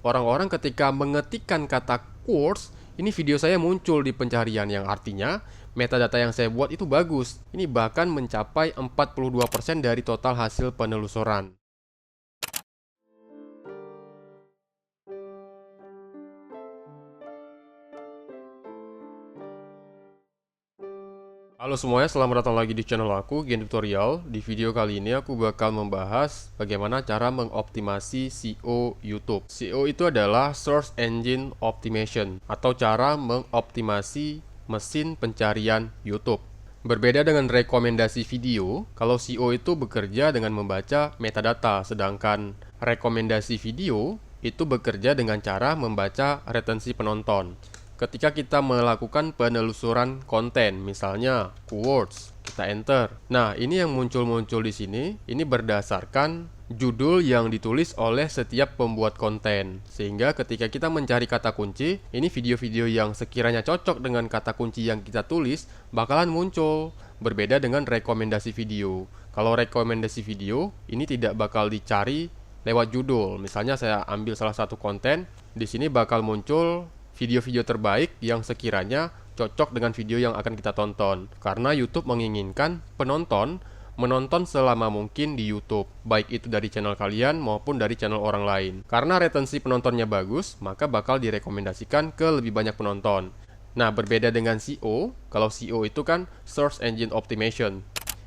orang-orang ketika mengetikkan kata course, ini video saya muncul di pencarian yang artinya metadata yang saya buat itu bagus. Ini bahkan mencapai 42% dari total hasil penelusuran. Halo semuanya, selamat datang lagi di channel aku, Gen Tutorial. Di video kali ini aku bakal membahas bagaimana cara mengoptimasi SEO YouTube. SEO itu adalah Search Engine Optimization atau cara mengoptimasi mesin pencarian YouTube. Berbeda dengan rekomendasi video, kalau SEO itu bekerja dengan membaca metadata, sedangkan rekomendasi video itu bekerja dengan cara membaca retensi penonton. Ketika kita melakukan penelusuran konten, misalnya keywords, kita enter. Nah, ini yang muncul-muncul di sini, ini berdasarkan judul yang ditulis oleh setiap pembuat konten. Sehingga ketika kita mencari kata kunci, ini video-video yang sekiranya cocok dengan kata kunci yang kita tulis bakalan muncul. Berbeda dengan rekomendasi video. Kalau rekomendasi video, ini tidak bakal dicari lewat judul. Misalnya saya ambil salah satu konten, di sini bakal muncul video-video terbaik yang sekiranya cocok dengan video yang akan kita tonton. Karena YouTube menginginkan penonton menonton selama mungkin di YouTube, baik itu dari channel kalian maupun dari channel orang lain. Karena retensi penontonnya bagus, maka bakal direkomendasikan ke lebih banyak penonton. Nah, berbeda dengan SEO, kalau SEO itu kan Search Engine Optimization,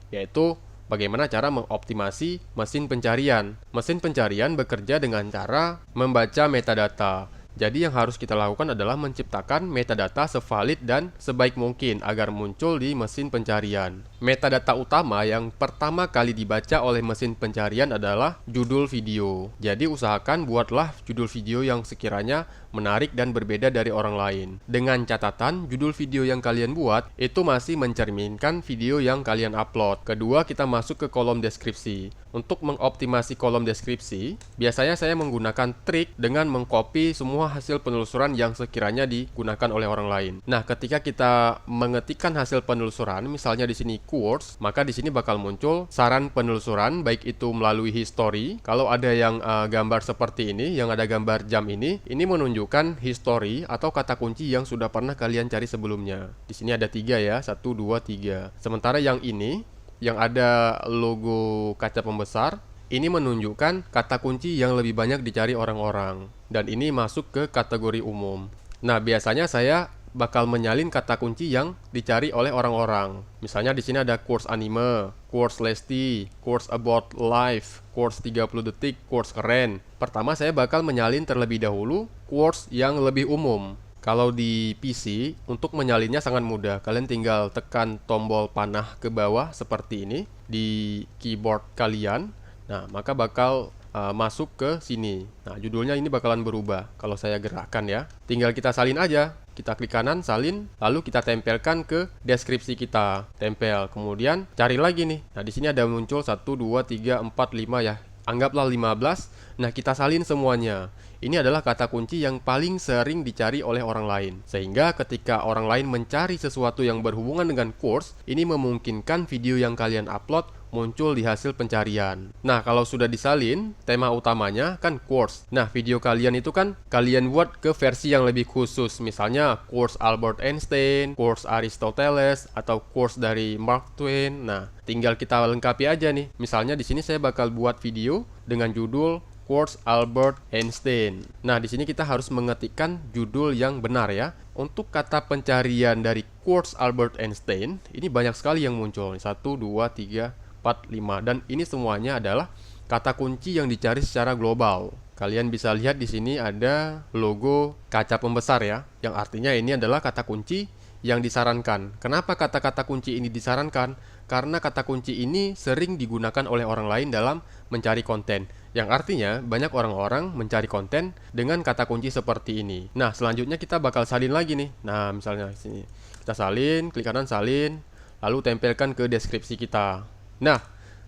yaitu bagaimana cara mengoptimasi mesin pencarian. Mesin pencarian bekerja dengan cara membaca metadata. Jadi yang harus kita lakukan adalah menciptakan metadata sevalid dan sebaik mungkin agar muncul di mesin pencarian. Metadata utama yang pertama kali dibaca oleh mesin pencarian adalah judul video. Jadi usahakan buatlah judul video yang sekiranya menarik dan berbeda dari orang lain. Dengan catatan, judul video yang kalian buat itu masih mencerminkan video yang kalian upload. Kedua, kita masuk ke kolom deskripsi. Untuk mengoptimasi kolom deskripsi, biasanya saya menggunakan trik dengan mengcopy semua hasil penelusuran yang sekiranya digunakan oleh orang lain. Nah, ketika kita mengetikkan hasil penelusuran, misalnya di sini keywords, maka di sini bakal muncul saran penelusuran, baik itu melalui history. Kalau ada yang gambar seperti ini, yang ada gambar jam ini menunjukkan history atau kata kunci yang sudah pernah kalian cari sebelumnya. Di sini ada 3 ya, 1, 2, 3. Sementara yang ini, yang ada logo kaca pembesar, ini menunjukkan kata kunci yang lebih banyak dicari orang-orang. Dan ini masuk ke kategori umum. Nah, biasanya saya bakal menyalin kata kunci yang dicari oleh orang-orang. Misalnya di sini ada course anime, course Lesti, course about life, course 30 detik, course keren. Pertama saya bakal menyalin terlebih dahulu course yang lebih umum. Kalau di PC, untuk menyalinnya sangat mudah. Kalian tinggal tekan tombol panah ke bawah seperti ini di keyboard kalian. Nah, maka bakal masuk ke sini. Nah, judulnya ini bakalan berubah kalau saya gerakkan ya. Tinggal kita salin aja. Kita klik kanan, salin, lalu kita tempelkan ke deskripsi kita. Tempel, kemudian cari lagi nih. Nah, di sini ada muncul 1, 2, 3, 4, 5 ya. Anggaplah 15. Nah, kita salin semuanya. Ini adalah kata kunci yang paling sering dicari oleh orang lain. Sehingga ketika orang lain mencari sesuatu yang berhubungan dengan course, ini memungkinkan video yang kalian upload muncul di hasil pencarian. Nah, kalau sudah disalin, tema utamanya kan course. Nah, video kalian itu kan kalian buat ke versi yang lebih khusus. Misalnya course Albert Einstein, course Aristoteles, atau course dari Mark Twain. Nah, tinggal kita lengkapi aja nih. Misalnya di sini saya bakal buat video dengan judul course Albert Einstein. Nah, di sini kita harus mengetikkan judul yang benar ya. Untuk kata pencarian dari course Albert Einstein, ini banyak sekali yang muncul. 1, 2, 3, 4, 5. Dan ini semuanya adalah kata kunci yang dicari secara global. Kalian bisa lihat di sini ada logo kaca pembesar ya, yang artinya ini adalah kata kunci yang disarankan. Kenapa kata-kata kunci ini disarankan? Karena kata kunci ini sering digunakan oleh orang lain dalam mencari konten. Yang artinya banyak orang-orang mencari konten dengan kata kunci seperti ini. Nah, selanjutnya kita bakal salin lagi nih. Nah, misalnya sini kita salin, klik kanan salin, lalu tempelkan ke deskripsi kita. Nah,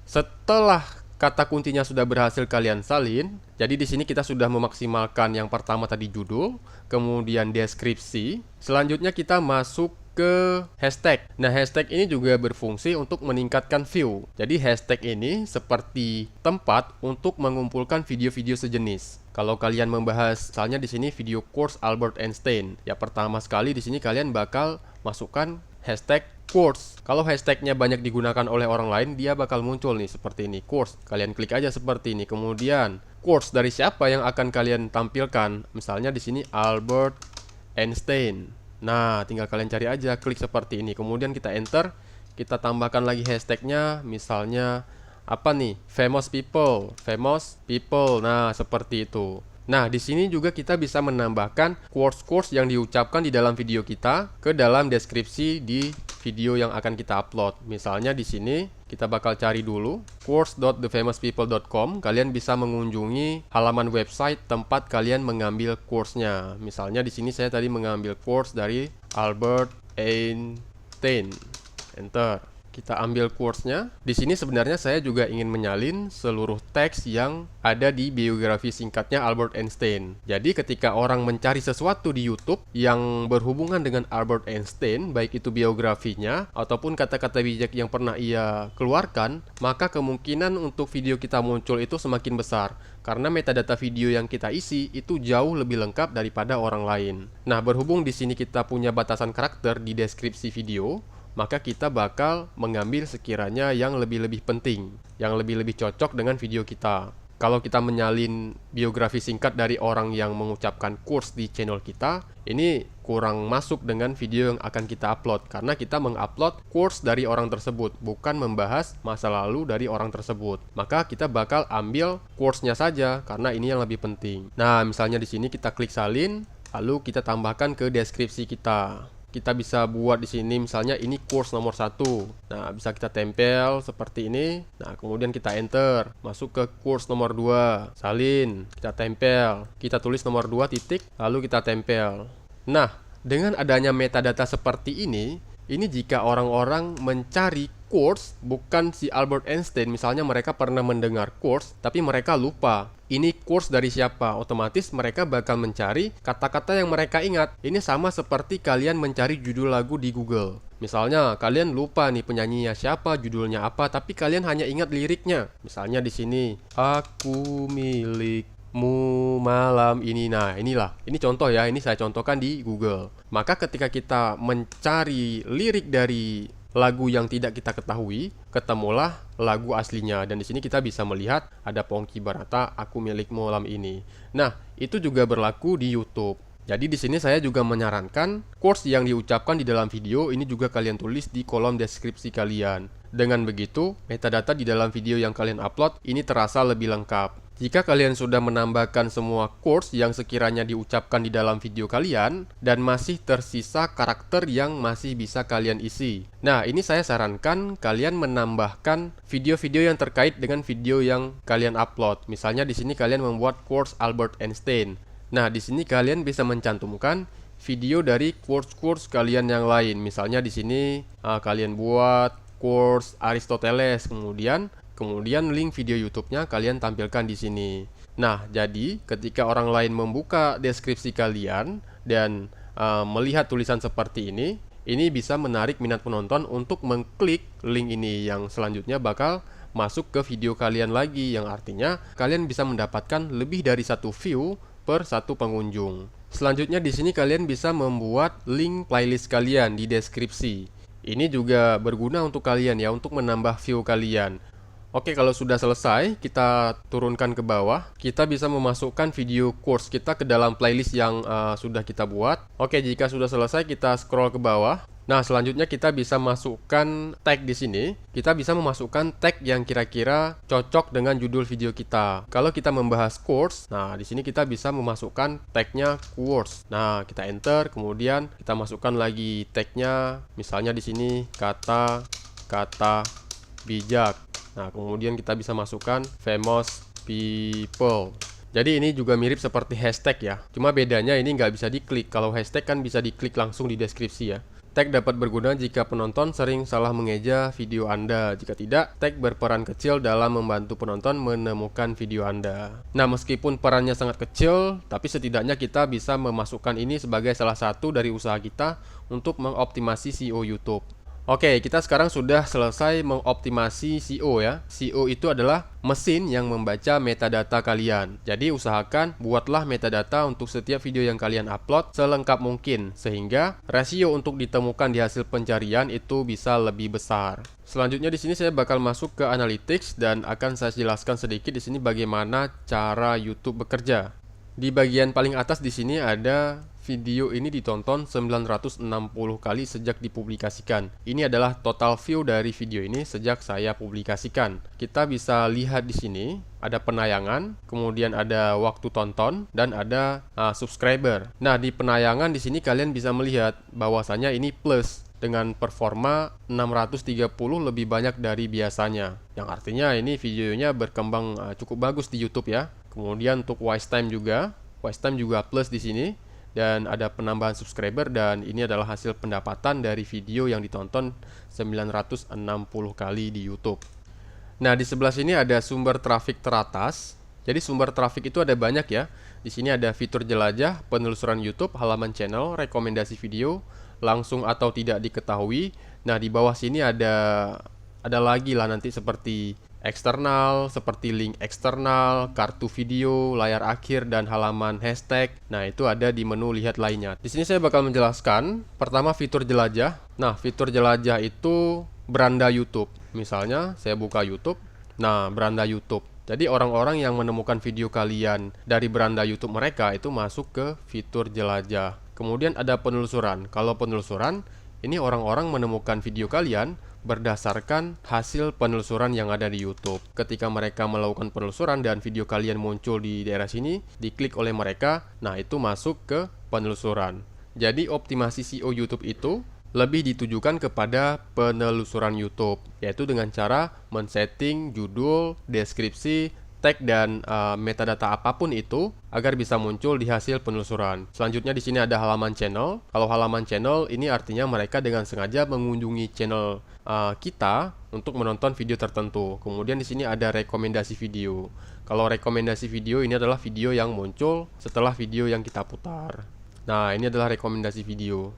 setelah kata kuncinya sudah berhasil kalian salin, jadi di sini kita sudah memaksimalkan yang pertama tadi judul, kemudian deskripsi. Selanjutnya kita masuk ke hashtag. Nah, hashtag ini juga berfungsi untuk meningkatkan view. Jadi hashtag ini seperti tempat untuk mengumpulkan video-video sejenis. Kalau kalian membahas, misalnya di sini video course Albert Einstein, ya pertama sekali di sini kalian bakal masukkan hashtag course. Kalau hashtagnya banyak digunakan oleh orang lain, dia bakal muncul nih seperti ini, course. Kalian klik aja seperti ini. Kemudian course dari siapa yang akan kalian tampilkan? Misalnya di sini Albert Einstein. Nah, tinggal kalian cari aja, klik seperti ini. Kemudian kita enter, kita tambahkan lagi hashtagnya, misalnya apa nih? Famous people. Nah, seperti itu. Nah, di sini juga kita bisa menambahkan quotes-quotes yang diucapkan di dalam video kita ke dalam deskripsi di video yang akan kita upload. Misalnya di sini kita bakal cari dulu quotes.thefamouspeople.com. Kalian bisa mengunjungi halaman website tempat kalian mengambil quotes-nya. Misalnya di sini saya tadi mengambil quotes dari Albert Einstein. Enter. Kita ambil quotes-nya. Di sini sebenarnya saya juga ingin menyalin seluruh teks yang ada di biografi singkatnya Albert Einstein. Jadi ketika orang mencari sesuatu di YouTube yang berhubungan dengan Albert Einstein, baik itu biografinya ataupun kata-kata bijak yang pernah ia keluarkan, maka kemungkinan untuk video kita muncul itu semakin besar. Karena metadata video yang kita isi itu jauh lebih lengkap daripada orang lain. Nah, berhubung di sini kita punya batasan karakter di deskripsi video, maka kita bakal mengambil sekiranya yang lebih-lebih penting, yang lebih-lebih cocok dengan video kita. Kalau kita menyalin biografi singkat dari orang yang mengucapkan quotes di channel kita, ini kurang masuk dengan video yang akan kita upload, karena kita mengupload quotes dari orang tersebut, bukan membahas masa lalu dari orang tersebut. Maka kita bakal ambil quotes-nya saja, karena ini yang lebih penting. Nah, misalnya di sini kita klik salin, lalu kita tambahkan ke deskripsi kita. Kita bisa buat di sini misalnya ini course nomor 1. Nah, bisa kita tempel seperti ini. Nah, kemudian kita enter, masuk ke course nomor 2, salin, kita tempel, kita tulis nomor 2 titik, lalu kita tempel. Nah, dengan adanya metadata seperti ini jika orang-orang mencari quotes bukan si Albert Einstein, misalnya mereka pernah mendengar quotes tapi mereka lupa ini quotes dari siapa, otomatis mereka bakal mencari kata-kata yang mereka ingat. Ini sama seperti kalian mencari judul lagu di Google. Misalnya kalian lupa nih penyanyinya siapa, judulnya apa, tapi kalian hanya ingat liriknya. Misalnya di sini, aku milikmu malam ini. Nah, ini contoh ya, ini saya contohkan di Google. Maka ketika kita mencari lirik dari lagu yang tidak kita ketahui, ketemulah lagu aslinya. Dan di sini kita bisa melihat ada Ponky Barata, aku milikmu malam ini. Nah, itu juga berlaku di YouTube. Jadi di sini saya juga menyarankan quotes yang diucapkan di dalam video ini juga kalian tulis di kolom deskripsi kalian. Dengan begitu, metadata di dalam video yang kalian upload ini terasa lebih lengkap. Jika kalian sudah menambahkan semua quotes yang sekiranya diucapkan di dalam video kalian dan masih tersisa karakter yang masih bisa kalian isi. Nah, ini saya sarankan kalian menambahkan video-video yang terkait dengan video yang kalian upload. Misalnya di sini kalian membuat quotes Albert Einstein. Nah, di sini kalian bisa mencantumkan video dari quotes-quotes kalian yang lain. Misalnya di sini kalian buat quotes Aristoteles, kemudian link video YouTube-nya kalian tampilkan di sini. Nah, jadi ketika orang lain membuka deskripsi kalian dan melihat tulisan seperti ini bisa menarik minat penonton untuk mengklik link ini yang selanjutnya bakal masuk ke video kalian lagi, yang artinya kalian bisa mendapatkan lebih dari 1 view per 1 pengunjung. Selanjutnya di sini kalian bisa membuat link playlist kalian di deskripsi. Ini juga berguna untuk kalian ya, untuk menambah view kalian. Oke, kalau sudah selesai, kita turunkan ke bawah. Kita bisa memasukkan video course kita ke dalam playlist yang sudah kita buat. Oke, jika sudah selesai, kita scroll ke bawah. Nah, selanjutnya kita bisa masukkan tag di sini. Kita bisa memasukkan tag yang kira-kira cocok dengan judul video kita. Kalau kita membahas course, nah di sini kita bisa memasukkan tagnya course. Nah, kita enter, kemudian kita masukkan lagi tagnya. Misalnya di sini kata bijak. Nah, kemudian kita bisa masukkan famous people. Jadi ini juga mirip seperti hashtag ya. Cuma bedanya ini nggak bisa diklik. Kalau hashtag kan bisa diklik langsung di deskripsi ya. Tag dapat berguna jika penonton sering salah mengeja video Anda. Jika tidak, tag berperan kecil dalam membantu penonton menemukan video Anda. Nah, meskipun perannya sangat kecil, tapi setidaknya kita bisa memasukkan ini sebagai salah satu dari usaha kita untuk mengoptimasi SEO YouTube. Oke, kita sekarang sudah selesai mengoptimasi SEO ya. SEO itu adalah mesin yang membaca metadata kalian. Jadi usahakan buatlah metadata untuk setiap video yang kalian upload selengkap mungkin, sehingga rasio untuk ditemukan di hasil pencarian itu bisa lebih besar. Selanjutnya di sini saya bakal masuk ke analytics dan akan saya jelaskan sedikit di sini bagaimana cara YouTube bekerja. Di bagian paling atas di sini ada video ini ditonton 960 kali sejak dipublikasikan. Ini adalah total view dari video ini sejak saya publikasikan. Kita bisa lihat di sini ada penayangan, kemudian ada waktu tonton dan ada subscriber. Nah, di penayangan di sini kalian bisa melihat bahwasanya ini plus dengan performa 630 lebih banyak dari biasanya. Yang artinya ini videonya berkembang cukup bagus di YouTube ya. Kemudian untuk watch time juga plus di sini. Dan ada penambahan subscriber, dan ini adalah hasil pendapatan dari video yang ditonton 960 kali di YouTube. Nah, di sebelah sini ada sumber trafik teratas. Jadi sumber trafik itu ada banyak ya. Di sini ada fitur jelajah, penelusuran YouTube, halaman channel, rekomendasi video, langsung atau tidak diketahui. Nah, di bawah sini ada lagi lah nanti seperti eksternal, seperti link eksternal, kartu video, layar akhir, dan halaman hashtag. Nah, itu ada di menu lihat lainnya. Di sini saya bakal menjelaskan. Pertama, fitur jelajah. Nah, fitur jelajah itu beranda YouTube. Misalnya, saya buka YouTube. Nah, beranda YouTube. Jadi, orang-orang yang menemukan video kalian dari beranda YouTube mereka itu masuk ke fitur jelajah. Kemudian ada penelusuran. Kalau penelusuran, ini orang-orang menemukan video kalian berdasarkan hasil penelusuran yang ada di YouTube. Ketika mereka melakukan penelusuran dan video kalian muncul di daerah sini, diklik oleh mereka, nah itu masuk ke penelusuran. Jadi optimasi SEO YouTube itu lebih ditujukan kepada penelusuran YouTube, yaitu dengan cara men-setting judul, deskripsi, tag dan metadata apapun itu agar bisa muncul di hasil penelusuran. Selanjutnya di sini ada halaman channel. Kalau halaman channel ini artinya mereka dengan sengaja mengunjungi channel kita untuk menonton video tertentu. Kemudian di sini ada rekomendasi video. Kalau rekomendasi video ini adalah video yang muncul setelah video yang kita putar. Nah, ini adalah rekomendasi video.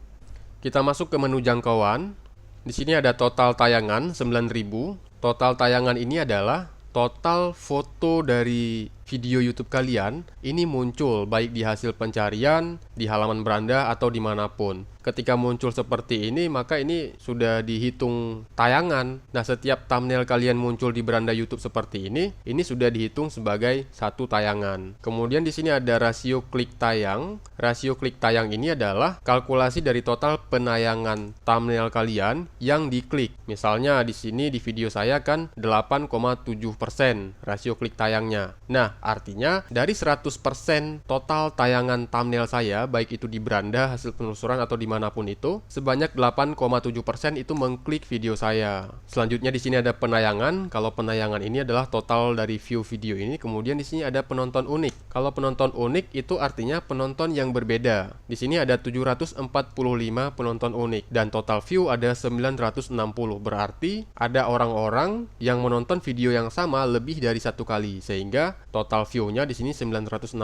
Kita masuk ke menu jangkauan. Di sini ada total tayangan 9000. Total tayangan ini adalah total foto dari video YouTube kalian ini muncul baik di hasil pencarian, di halaman beranda, atau dimanapun. Ketika muncul seperti ini, maka ini sudah dihitung tayangan. Nah, setiap thumbnail kalian muncul di beranda YouTube seperti ini sudah dihitung sebagai satu tayangan. Kemudian di sini ada rasio klik tayang. Rasio klik tayang ini adalah kalkulasi dari total penayangan thumbnail kalian yang diklik. Misalnya di sini di video saya kan 8,7% rasio klik tayangnya. Nah, artinya dari 100% total tayangan thumbnail saya, baik itu di beranda, hasil penelusuran, atau dimanapun itu, sebanyak 8,7% itu mengklik video saya. Selanjutnya di sini ada penayangan. Kalau penayangan ini adalah total dari view video ini. Kemudian di sini ada penonton unik. Kalau penonton unik itu artinya penonton yang berbeda. Di sini ada 745 penonton unik dan total view ada 960. Berarti ada orang-orang yang menonton video yang sama lebih dari satu kali, sehingga total view-nya di sini 960.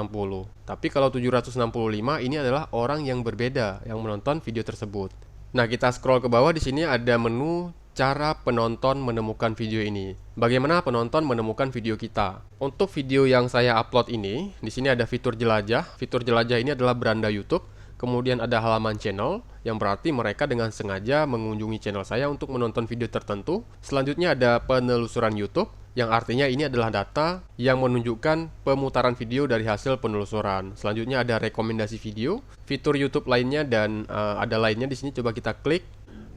Tapi kalau 765 ini adalah orang yang berbeda yang menonton video tersebut. Nah, kita scroll ke bawah. Di sini ada menu cara penonton menemukan video ini. Bagaimana penonton menemukan video kita? Untuk video yang saya upload ini, di sini ada fitur jelajah. Fitur jelajah ini adalah beranda YouTube. Kemudian ada halaman channel, yang berarti mereka dengan sengaja mengunjungi channel saya untuk menonton video tertentu. Selanjutnya ada penelusuran YouTube, yang artinya ini adalah data yang menunjukkan pemutaran video dari hasil penelusuran. Selanjutnya ada rekomendasi video, fitur YouTube lainnya, dan ada lainnya di sini. Coba kita klik.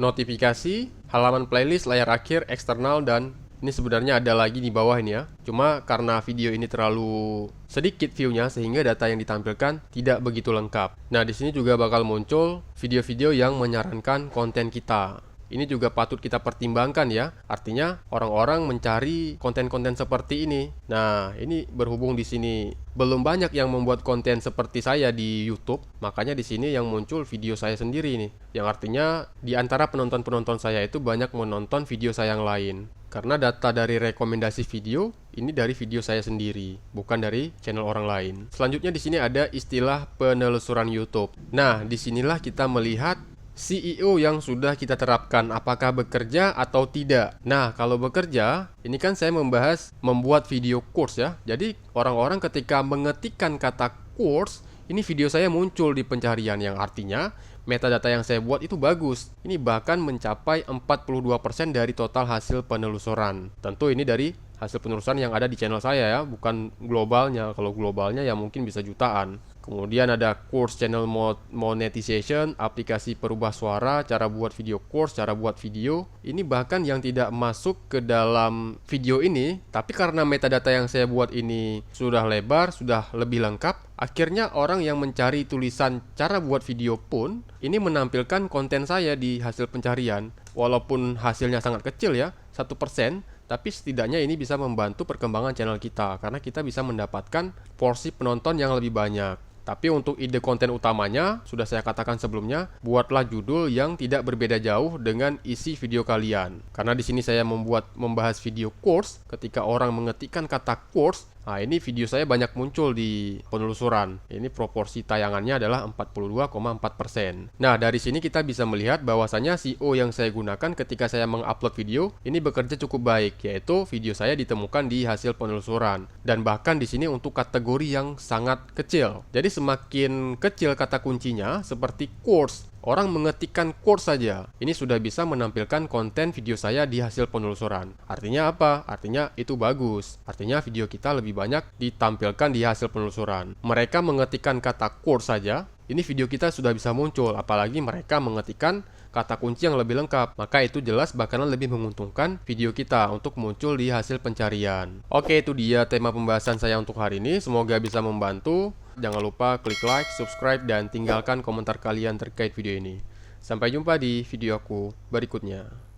Notifikasi, halaman playlist, layar akhir, eksternal, dan ini sebenarnya ada lagi di bawah ini ya. Cuma karena video ini terlalu sedikit view-nya sehingga data yang ditampilkan tidak begitu lengkap. Nah, di sini juga bakal muncul video-video yang menyarankan konten kita. ini juga patut kita pertimbangkan ya. Artinya orang-orang mencari konten-konten seperti ini. Nah, ini berhubung di sini belum banyak yang membuat konten seperti saya di YouTube, makanya di sini yang muncul video saya sendiri nih. Yang artinya di antara penonton-penonton saya itu banyak menonton video saya yang lain. Karena data dari rekomendasi video ini dari video saya sendiri, bukan dari channel orang lain. Selanjutnya di sini ada istilah penelusuran YouTube. Nah, disinilah kita melihat CEO yang sudah kita terapkan apakah bekerja atau tidak. Nah, kalau bekerja, ini kan saya membahas membuat video course ya. Jadi, orang-orang ketika mengetikkan kata course, ini video saya muncul di pencarian yang artinya metadata yang saya buat itu bagus. Ini bahkan mencapai 42% dari total hasil penelusuran. Tentu ini dari hasil penelusuran yang ada di channel saya ya, bukan globalnya. Kalau globalnya ya mungkin bisa jutaan. Kemudian ada course channel monetization, aplikasi perubah suara, cara buat video course, cara buat video. Ini bahkan yang tidak masuk ke dalam video ini, tapi karena metadata yang saya buat ini sudah lebar, sudah lebih lengkap, akhirnya orang yang mencari tulisan cara buat video pun ini menampilkan konten saya di hasil pencarian. Walaupun hasilnya sangat kecil ya, 1%, tapi setidaknya ini bisa membantu perkembangan channel kita karena kita bisa mendapatkan porsi penonton yang lebih banyak. Tapi untuk ide konten utamanya, sudah saya katakan sebelumnya, buatlah judul yang tidak berbeda jauh dengan isi video kalian. Karena di sini saya membahas video course, ketika orang mengetikkan kata course, nah ini video saya banyak muncul di penelusuran. Ini proporsi tayangannya adalah 42,4%. Nah, dari sini kita bisa melihat bahwasanya SEO yang saya gunakan ketika saya mengupload video, ini bekerja cukup baik, yaitu video saya ditemukan di hasil penelusuran. Dan bahkan di sini untuk kategori yang sangat kecil. Jadi semakin kecil kata kuncinya, seperti course, orang mengetikkan course saja, ini sudah bisa menampilkan konten video saya di hasil penelusuran. Artinya apa? Artinya itu bagus. Artinya video kita lebih banyak ditampilkan di hasil penelusuran. Mereka mengetikkan kata course saja, ini video kita sudah bisa muncul. Apalagi mereka mengetikkan kata kunci yang lebih lengkap, maka itu jelas bakalan lebih menguntungkan video kita untuk muncul di hasil pencarian. Oke, itu dia tema pembahasan saya untuk hari ini. Semoga bisa membantu. Jangan lupa klik like, subscribe, dan tinggalkan komentar kalian terkait video ini. Sampai jumpa di video aku berikutnya.